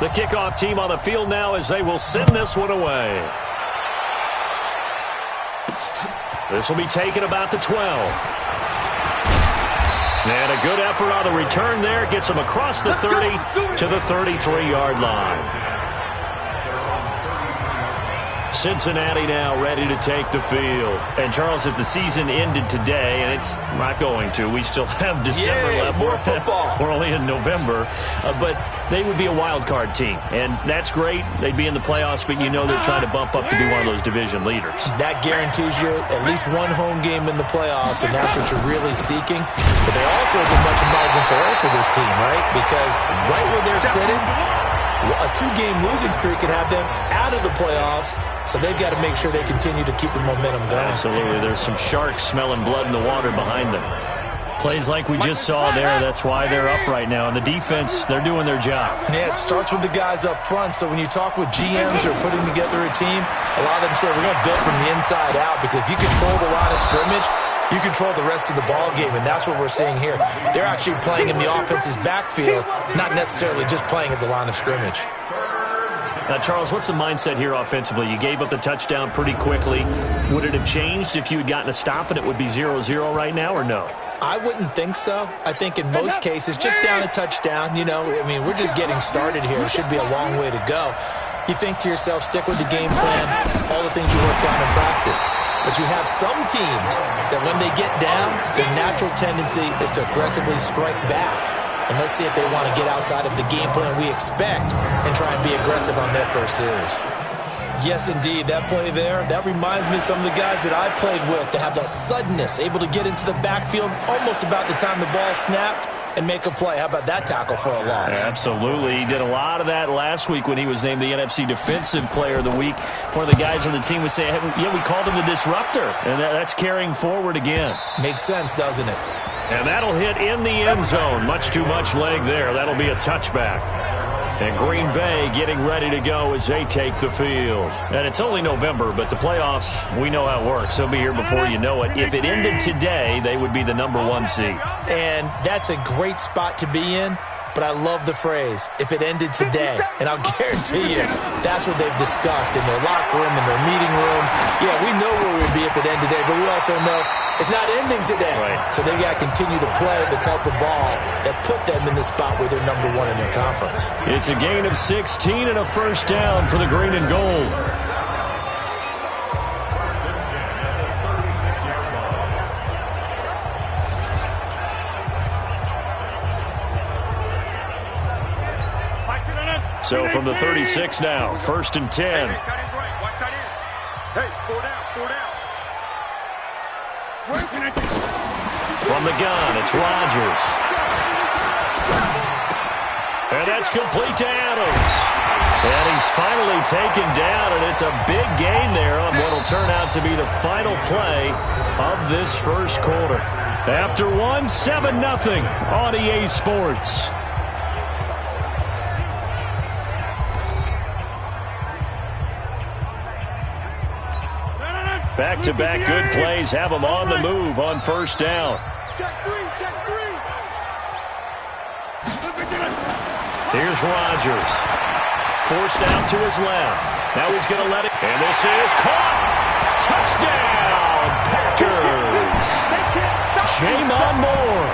The kickoff team on the field now as they will send this one away. This will be taken about the 12. And a good effort on the return there. Gets them across the 30 to the 33-yard line. Cincinnati now ready to take the field. And, Charles, if the season ended today, and it's not going to, we still have December left. More football. We're only in November. But they would be a wild card team. And that's great. They'd be in the playoffs, but you know they're trying to bump up to be one of those division leaders. That guarantees you at least one home game in the playoffs, and that's what you're really seeking. But there also isn't much margin for error for this team, right? Because right where they're sitting, a 2-game losing streak could have them out of the playoffs, so they've got to make sure they continue to keep the momentum going. Absolutely. There's some sharks smelling blood in the water behind them. Plays like we just saw there, that's why they're up right now. And the defense, they're doing their job. Yeah, it starts with the guys up front, so when you talk with GMs who are putting together a team, a lot of them say we're going to build from the inside out, because if you control the line of scrimmage, you control the rest of the ball game, and that's what we're seeing here. They're actually playing in the offense's backfield, not necessarily just playing at the line of scrimmage. Now, Charles, what's the mindset here offensively? You gave up the touchdown pretty quickly. Would it have changed if you had gotten a stop and it would be 0-0 right now, or no? I wouldn't think so. I think in most cases, just down a touchdown, you know, I mean, we're just getting started here. It should be a long way to go. You think to yourself, stick with the game plan, all the things you worked on in practice. But you have some teams that when they get down, their natural tendency is to aggressively strike back. And let's see if they want to get outside of the game plan we expect and try and be aggressive on their first series. Yes, indeed. That play there, that reminds me of some of the guys that I played with to have that suddenness, able to get into the backfield almost about the time the ball snapped and make a play. How about that tackle for a loss? Absolutely. He did a lot of that last week when he was named the NFC Defensive Player of the Week. One of the guys on the team would say, hey, yeah, we called him the disruptor. And that's carrying forward again. Makes sense, doesn't it? And that'll hit in the end zone. Much too much leg there. That'll be a touchback. And Green Bay getting ready to go as they take the field. And it's only November, but the playoffs, we know how it works. They'll be here before you know it. If it ended today, they would be the #1 seed. And that's a great spot to be in. But I love the phrase, if it ended today. And I'll guarantee you, that's what they've discussed in their locker room, in their meeting rooms. Yeah, we know where we'd be if it ended today, but we also know it's not ending today. Right. So they've got to continue to play the type of ball that put them in the spot where they're #1 in their conference. It's a gain of 16 and a first down for the green and gold. So from the 36 now, 1st and 10. Hey, four down. From the gun, it's Rodgers. And that's complete to Adams. And he's finally taken down, and it's a big gain there on what will turn out to be the final play of this first quarter. After one, 7-0 on EA Sports. Back-to-back good plays have them on the move on first down. Check three. Here's Rodgers. Forced out to his left. Now he's going to let it. And this is caught. Touchdown, Packers. Jamon Moore.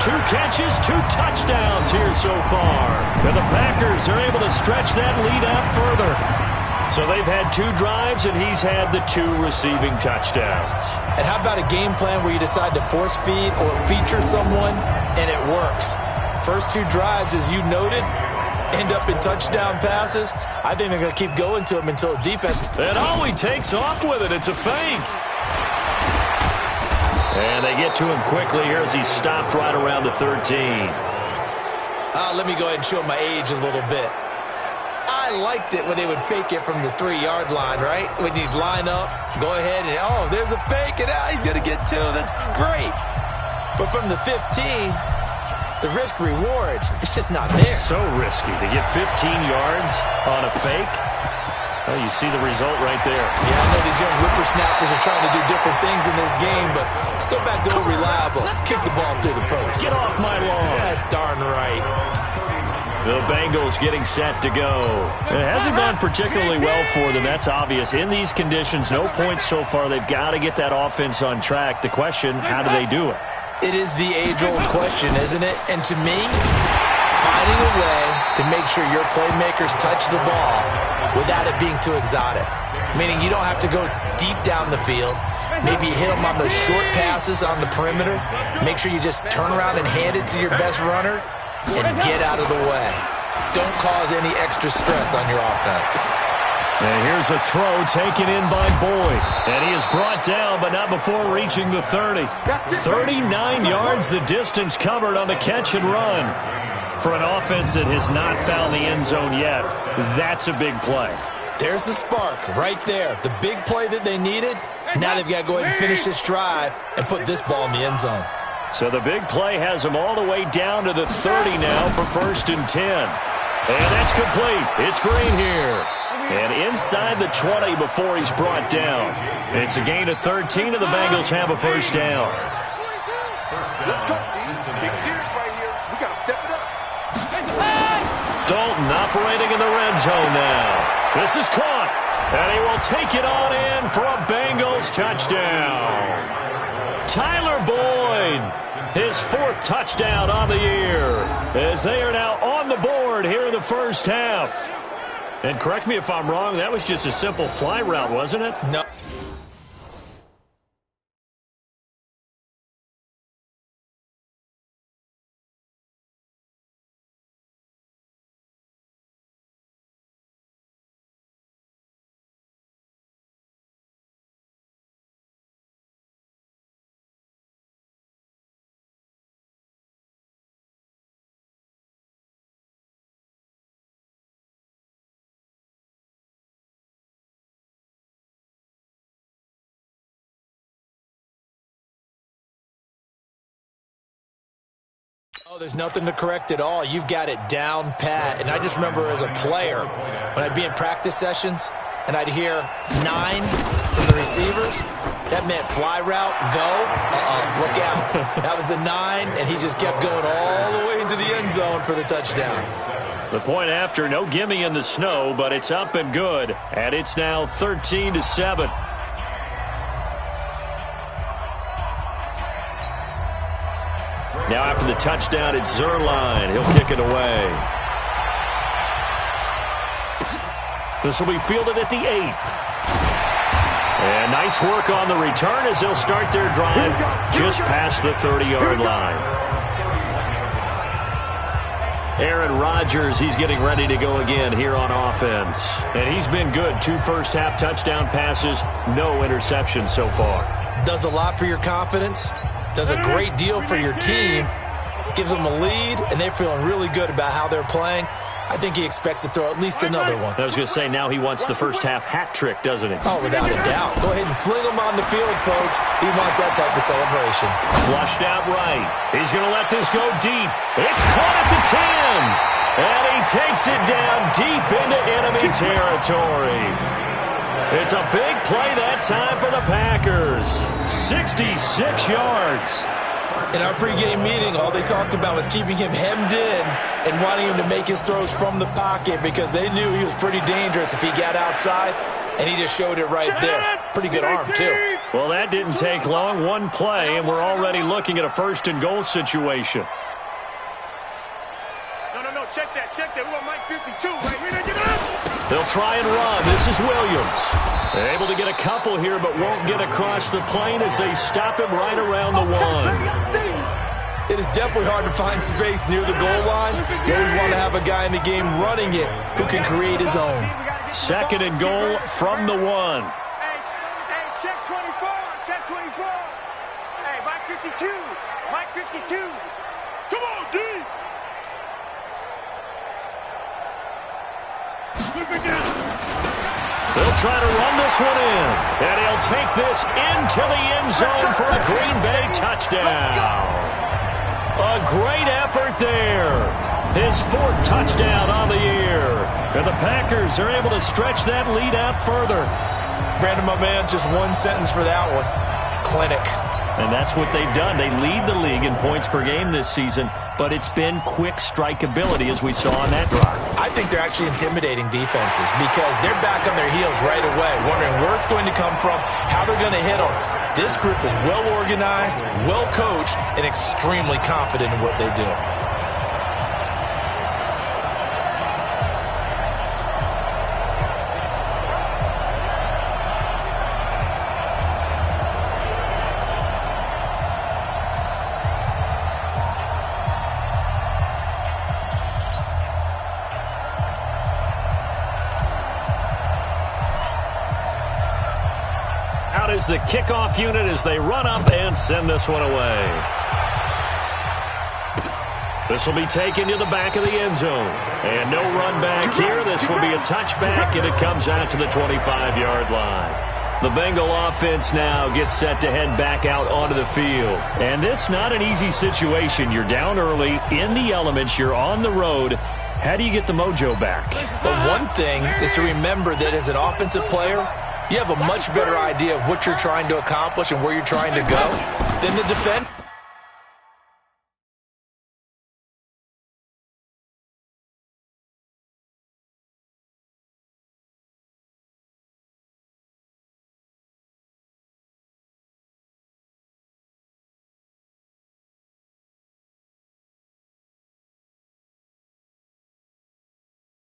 2 catches, 2 touchdowns here so far. And the Packers are able to stretch that lead out further. So they've had 2 drives, and he's had the 2 receiving touchdowns. And how about a game plan where you decide to force feed or feature someone, and it works? First 2 drives, as you noted, end up in touchdown passes. I think they're going to keep going to him until defense. And he takes off with it. It's a fake. And they get to him quickly here as he stopped right around the 13. Let me go ahead and show my age a little bit. I liked it when they would fake it from the 3-yard line, right? When you'd line up, go ahead and, there's a fake, and he's going to get 2. That's great. But from the 15, the risk-reward, it's just not there. So risky to get 15 yards on a fake. Well, you see the result right there. Yeah, I know these young whippersnappers are trying to do different things in this game, but let's go back to reliable. Kick the ball through the post. Get off my lawn. That's darn right. The Bengals getting set to go. It hasn't gone particularly well for them. That's obvious. In these conditions, no points so far. They've got to get that offense on track. The question, how do they do it? It is the age-old question, isn't it? And to me, finding a way to make sure your playmakers touch the ball without it being too exotic. Meaning you don't have to go deep down the field. Maybe you hit them on those short passes on the perimeter. Make sure you just turn around and hand it to your best runner and get out of the way. Don't cause any extra stress on your offense. And here's a throw taken in by Boyd. And he is brought down, but not before reaching the 30. 39 yards the distance covered on the catch and run. For an offense that has not found the end zone yet, that's a big play. There's the spark right there. The big play that they needed. Now they've got to go ahead and finish this drive and put this ball in the end zone. So the big play has them all the way down to the 30 now for 1st and 10. And that's complete. It's Green here. And inside the 20 before he's brought down. It's a gain of 13, and the Bengals have a first down. Let's go. Big series right here. We got to step it up. Dalton operating in the red zone now. This is caught. And he will take it on in for a Bengals touchdown. Tyler Boyd, his 4th touchdown on the year, as they are now on the board here in the first half. And correct me if I'm wrong, that was just a simple fly route, wasn't it? No. Oh, there's nothing to correct at all. You've got it down pat. And I just remember as a player, when I'd be in practice sessions and I'd hear 9 from the receivers, that meant fly route, go, look out. That was the 9, and he just kept going all the way into the end zone for the touchdown. The point after, no gimme in the snow, but it's up and good. And it's now 13-7. Now after the touchdown, it's Zerline. He'll kick it away. This will be fielded at the 8. And nice work on the return as they'll start their drive just past the 30-yard line. Aaron Rodgers, he's getting ready to go again here on offense. And he's been good. 2 first-half touchdown passes, no interceptions so far. Does a lot for your confidence. Does a great deal for your team, gives them a lead, and they're feeling really good about how they're playing. I think he expects to throw at least another one. I was going to say, now he wants the first-half hat trick, doesn't he? Oh, without a doubt. Go ahead and fling him on the field, folks. He wants that type of celebration. Flushed out right. He's going to let this go deep. It's caught at the 10. And he takes it down deep into enemy territory. It's a big play that time for the Packers. 66 yards. In our pregame meeting, all they talked about was keeping him hemmed in and wanting him to make his throws from the pocket because they knew he was pretty dangerous if he got outside, and he just showed it right there. Pretty good arm, too. Well, that didn't take long. One play, and we're already looking at a 1st-and-goal situation. No, check that. We want Mike 52, right? We're not giving up. They'll try and run. This is Williams. They're able to get a couple here, but won't get across the plane as they stop him right around the 1. It is definitely hard to find space near the goal line. You always want to have a guy in the game running it who can create his own. 2nd and goal from the 1. Hey, check 24. Hey, Mike 52. Come on, D. They'll try to run this one in, and he'll take this into the end zone for a Green Bay touchdown. A great effort there. His 4th touchdown on the year. And the Packers are able to stretch that lead out further. Brandon, my man, just one sentence for that one. Clinic. And that's what they've done. They lead the league in points per game this season, but it's been quick strikeability as we saw on that drive. I think they're actually intimidating defenses because they're back on their heels right away, wondering where it's going to come from, how they're going to hit them. This group is well organized, well coached, and extremely confident in what they do. Out is the kickoff unit as they run up and send this one away. This will be taken to the back of the end zone. And no run back here. This will be a touchback, and it comes out to the 25-yard line. The Bengal offense now gets set to head back out onto the field. And this not an easy situation. You're down early, in the elements, you're on the road. How do you get the mojo back? But one thing is to remember that as an offensive player, you have a much better idea of what you're trying to accomplish and where you're trying to go than the defense.